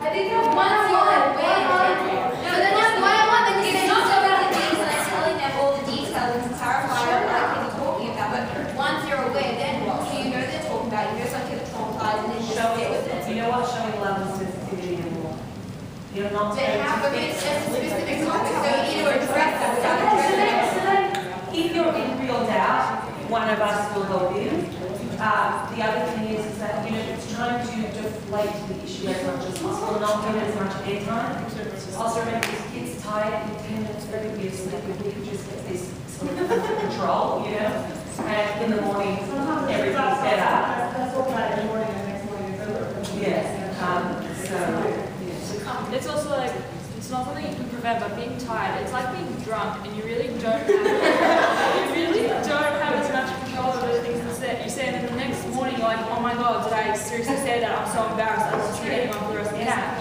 I think there's once you're like way so then just one-on-one, then you can not go into things and like telling them all the details and clarify what the kids are talking about. But once you're aware, then what? So you know they're talking about, you know some kids are traumatized and then you just sit with it. You know what? Showing love and sensitivity and more. You're not They have a bit of specific topics, so you need to address that without addressing it. If you're in real doubt, one of us will help you. The other thing is that, you know, it's trying to deflate the issue as much as possible, not give it as much airtime. Also remember, if kids tired in 10 minutes, very obviously, if we could just get this sort of under control, you know, and in the morning, everything's better. That's all right in the morning, and the next morning it's over. It's also like, it's not something you can prevent, but being tired, it's like being drunk and you really don't have as much control over the things you say, and then the next morning you're like, oh my god, did I seriously say that? I'm so embarrassed. I was getting off the rest of the night.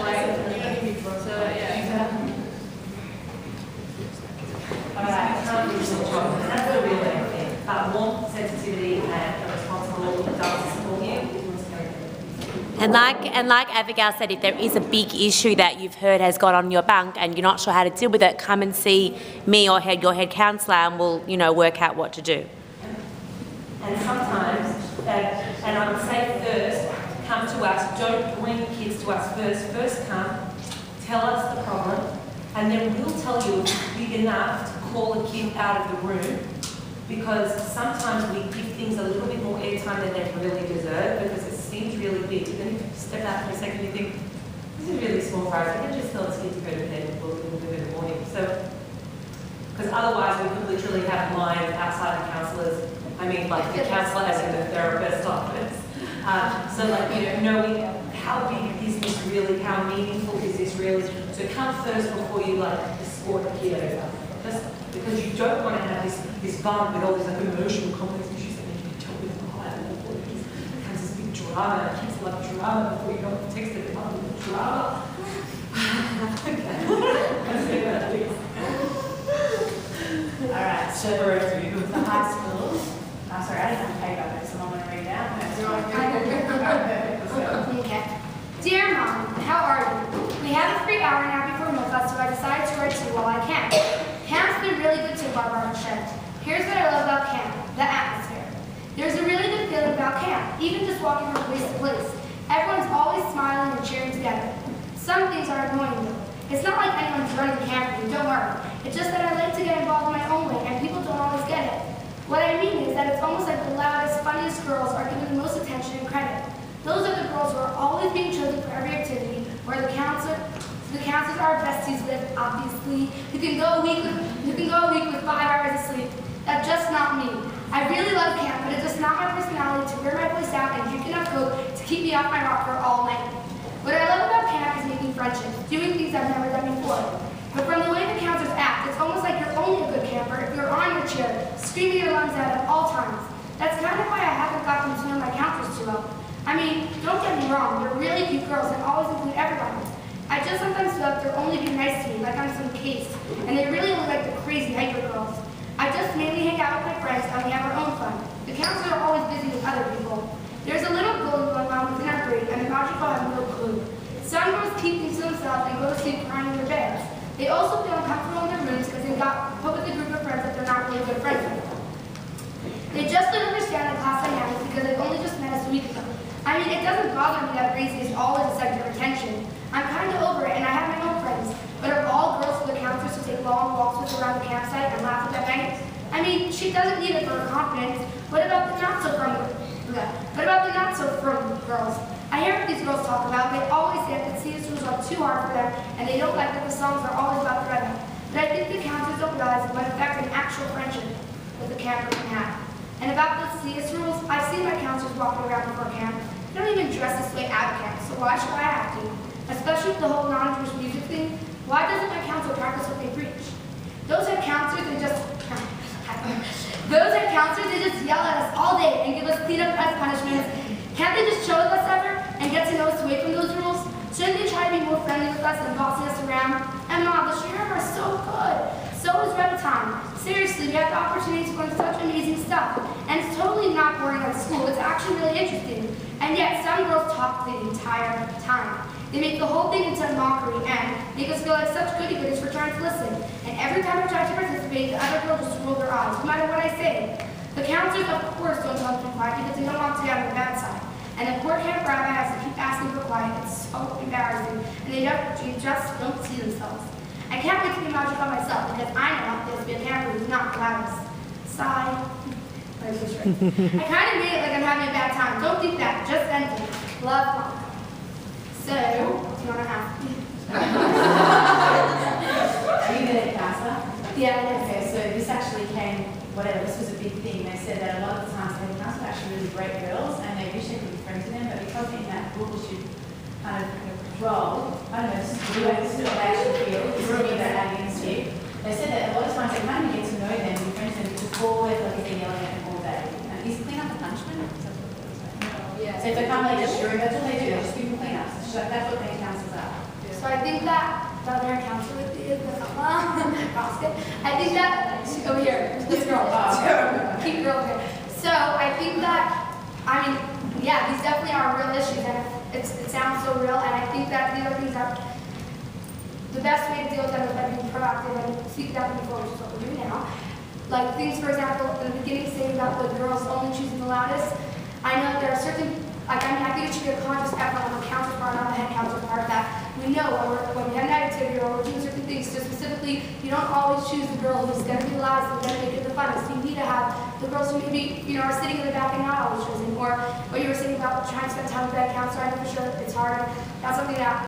So yeah. Alright, that's the real thing. Warmth, sensitivity, and a responsible adult to support you. And like Abigail said, if there is a big issue that you've heard has got on your bunk and you're not sure how to deal with it, come and see me or your head counsellor, and we'll, you know, work out what to do. And sometimes, and I would say first, come to us. Don't bring kids to us first. First come, tell us the problem, and then we'll tell you if it's big enough to call a kid out of the room. Because sometimes we give things a little bit more airtime than they really deserve because it seems really big. But then if you step out for a second, you think, this is really small for us. I can just tell this kid to go to bed and we'll do it in the morning. So, because otherwise we could literally have lines outside the counsellors. I mean, like the counsellor as in the therapist office. So like, you know, knowing how big is this really, how meaningful is this really. So come first before you like escort a kid over. Just because you don't want to have this bond with all these like emotional complex issues that need to be dealt with at the higher level. It becomes this big drama. Kids love drama before you go and text it about the drama. Alright, so the high schools. Sorry, I didn't have paper, so I'm going to read it out. Okay. Dear Mom, how are you? We have a free hour now before MOOCA, so I decided to write to you while I can. Camp's been really good to Barbara and Shed. Here's what I love about camp, the atmosphere. There's a really good feeling about camp, even just walking from place to place. Everyone's always smiling and cheering together. Some things are annoying though. It's not like anyone's running camp with you, don't worry. It's just that I like to get involved in my own way, and people don't always get it. What I mean is that it's almost like the loudest, funniest girls are given the most attention and credit. Those are the girls who are always being chosen for every activity, where the counselors are besties with, obviously. You can go a week with 5 hours of sleep. That's just not me. I really love camp, but it's just not my personality to wear my voice out and drink enough Coke to keep me off my rocker all night. What I love about camp is making friendships, doing things I've never done before. But from the way the counselors act, it's almost like you're only a good camper if you're on your chair, screaming your lungs out at all times. That's kind of why I haven't gotten to know my counselors too well. I mean, don't get me wrong, they're really cute girls and always include everyone. I just sometimes feel like they're only being nice to me, like I'm some case, and they really look like the crazy hyper girls. I just mainly hang out with my friends and we have our own fun. The counselors are always busy with other people. There's a little bullying going on within our grade, and the magical have no clue. Some girls keep things to themselves and go to sleep crying in their beds. They also feel uncomfortable in their rooms because they got put with a group of friends that they're not really good friends with. They just don't understand the class dynamics because they've only just met us a week ago. I mean, it doesn't bother me that Gracie is always the center of attention. I'm kind of over it, and I have my own friends. But are all girls for the counselors to take long walks with around the campsite and laugh with at night? I mean, she doesn't need it for her confidence. What about the not-so-firm girls? I hear what these girls talk about. They always say that CS rules are too hard for them, and they don't like that the songs are always about the redneck. But I think the counselors don't realize what effect an actual friendship with the camper can have. And about the CS rules, I've seen my counselors walking around before camp. They don't even dress this way out of camp, so why should I have to? Especially with the whole non-Jewish music thing, why doesn't my counselor practice what they preach? Those head counselors, they just yell at us all day and give us cleanup as punishments. Can't they just chill with us ever and get to know us away from those rules? Shouldn't they try to be more friendly with us than bossing us around? And Mom, the Sheriff are so good. So is Red Time. Seriously, we have the opportunity to learn such amazing stuff. And it's totally not boring like school. It's actually really interesting. And yet, some girls talk the entire time. They make the whole thing into a mockery and make us feel like such goody-goodies for trying to listen. And every time I try to participate, the other girls just roll their eyes, no matter what I say. The counselors, of course, don't tell them to be quiet because they don't want to get on the bad side. And the poor camp rabbi has to keep asking for quiet. It's so embarrassing. And they just don't see themselves. I can't wait to be magic on myself because I know there's been a camper who's not the loudest. Sigh. I kind of made it like I'm having a bad time. Don't think that. Just end it. Love, Mom. So, do you want to ask me? Are you the counselor? Yeah, Okay, so this actually came, this was a big thing. They said that a lot of the times the counselors are actually really great girls and they wish they could be friends with them, but because in that bullshit kind of role, I don't know, this is what they actually feel, this is what they're adding into you. They said that a lot of times they might get to know them, be friends with them, before they feel like they're yelling at them all day. And is clean up a punishment? Is that what it was saying? Yeah. So if they come like just that's all they do, they just give them clean-ups. So that's what their counsellors are. So I think that the other counselor with the basket. I think that over here, this girl, keep girl here. So I think that yeah, these definitely are real issues, and it sounds so real. And I think that these are things that the best way to deal with them is by being proactive and speaking out before, which is what we're doing now. Like things, for example, in the beginning, saying about the girls only choosing the loudest. I know there are certain, I think it should be a conscious effort on the counselor's part, not the head counselor's part, that we know when we have an activity or we're doing certain things, so specifically, you don't always choose the girl who's going to be the loudest and going to make it the funnest. You need to have the girls who maybe, are sitting in the back and not always choosing, or what you were saying about trying to spend time with that counselor. I know for sure it's hard. That's something that